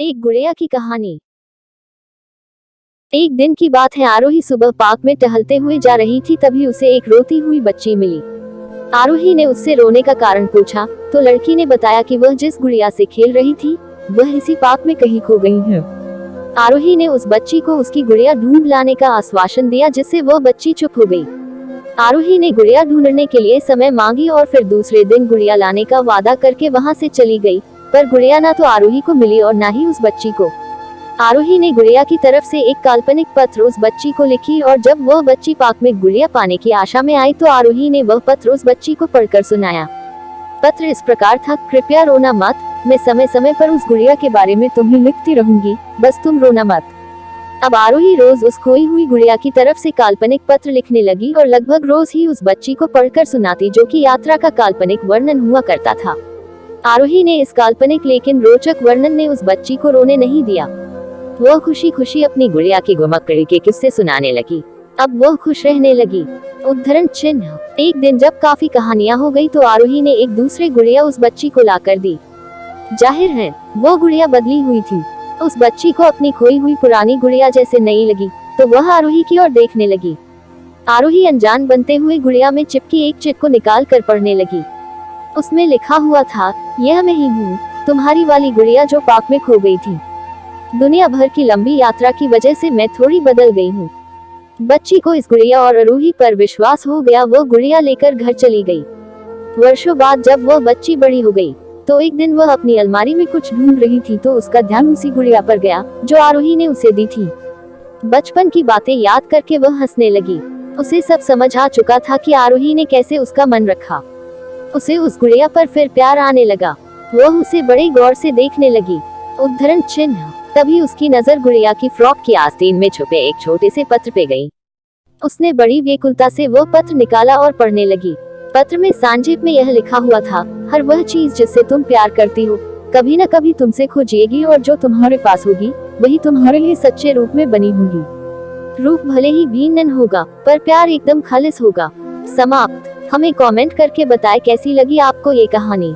एक गुड़िया की कहानी। एक दिन की बात है, आरोही सुबह पार्क में टहलते हुए जा रही थी, तभी उसे एक रोती हुई बच्ची मिली। आरोही ने उससे रोने का कारण पूछा तो लड़की ने बताया कि वह जिस गुड़िया से खेल रही थी वह इसी पार्क में कहीं खो गई है। आरोही ने उस बच्ची को उसकी गुड़िया ढूंढ लाने का आश्वासन दिया, जिससे वह बच्ची चुप हो गई। आरोही ने गुड़िया ढूंढने के लिए समय मांगी और फिर दूसरे दिन गुड़िया लाने का वादा करके वहां से चली गई, पर गुड़िया ना तो आरोही को मिली और ना ही उस बच्ची को। आरोही ने गुड़िया की तरफ से एक काल्पनिक पत्र उस बच्ची को लिखी और जब वह बच्ची पार्क में गुड़िया पाने की आशा में आई तो आरोही ने वह पत्र उस बच्ची को पढ़कर सुनाया। पत्र इस प्रकार था, कृपया रोना मत, मैं समय समय पर उस गुड़िया के बारे में तुम्हें लिखती रहूंगी, बस तुम रोना मत। अब आरोही रोज उस खोई हुई गुड़िया की तरफ से काल्पनिक पत्र लिखने लगी और लगभग रोज ही उस बच्ची को पढ़कर सुनाती, जो कि यात्रा का काल्पनिक वर्णन हुआ करता था। आरोही ने इस काल्पनिक लेकिन रोचक वर्णन ने उस बच्ची को रोने नहीं दिया। वह खुशी खुशी अपनी गुड़िया की घुमक्कड़ी के किस्से सुनाने लगी। अब वह खुश रहने लगी। उद्धरण चिन्ह। एक दिन जब काफी कहानियां हो गई तो आरोही ने एक दूसरे गुड़िया उस बच्ची को लाकर दी। जाहिर है वह गुड़िया बदली हुई थी। उस बच्ची को अपनी खोई हुई पुरानी गुड़िया जैसे नई लगी तो वह आरोही की ओर देखने लगी। आरोही अनजान बनते हुए गुड़िया में चिपकी एक चिट को निकाल कर पढ़ने लगी। उसमें लिखा हुआ था, यह मैं ही हूँ, तुम्हारी वाली गुड़िया जो पार्क में खो गई थी। दुनिया भर की लंबी यात्रा की वजह से मैं थोड़ी बदल गई हूँ। बच्ची को इस गुड़िया और आरोही पर विश्वास हो गया। वह गुड़िया लेकर घर चली गई। वर्षों बाद जब वह बच्ची बड़ी हो गई तो एक दिन वह अपनी अलमारी में कुछ ढूंढ रही थी तो उसका ध्यान उसी गुड़िया पर गया जो आरोही ने उसे दी थी। बचपन की बातें याद करके वह हंसने लगी। उसे सब समझ आ चुका था कि आरोही ने कैसे उसका मन रखा। उसे उस गुड़िया पर फिर प्यार आने लगा। वह उसे बड़े गौर से देखने लगी। उद्धरण चिन्ह। तभी उसकी नजर गुड़िया की फ्रॉक की आस्तीन में छुपे एक छोटे से पत्र पे गई। उसने बड़ी व्याकुलता से वह पत्र निकाला और पढ़ने लगी। पत्र में संक्षेप में यह लिखा हुआ था, हर वह चीज जिससे तुम प्यार करती हो कभी न कभी तुमसे खो जाएगी और जो तुम्हारे पास होगी वही तुम्हारे लिए सच्चे रूप में बनी होगी। रूप भले ही भिन्न होगा पर प्यार एकदम खालिस होगा। समाप्त। हमें कमेंट करके बताएं कैसी लगी आपको ये कहानी।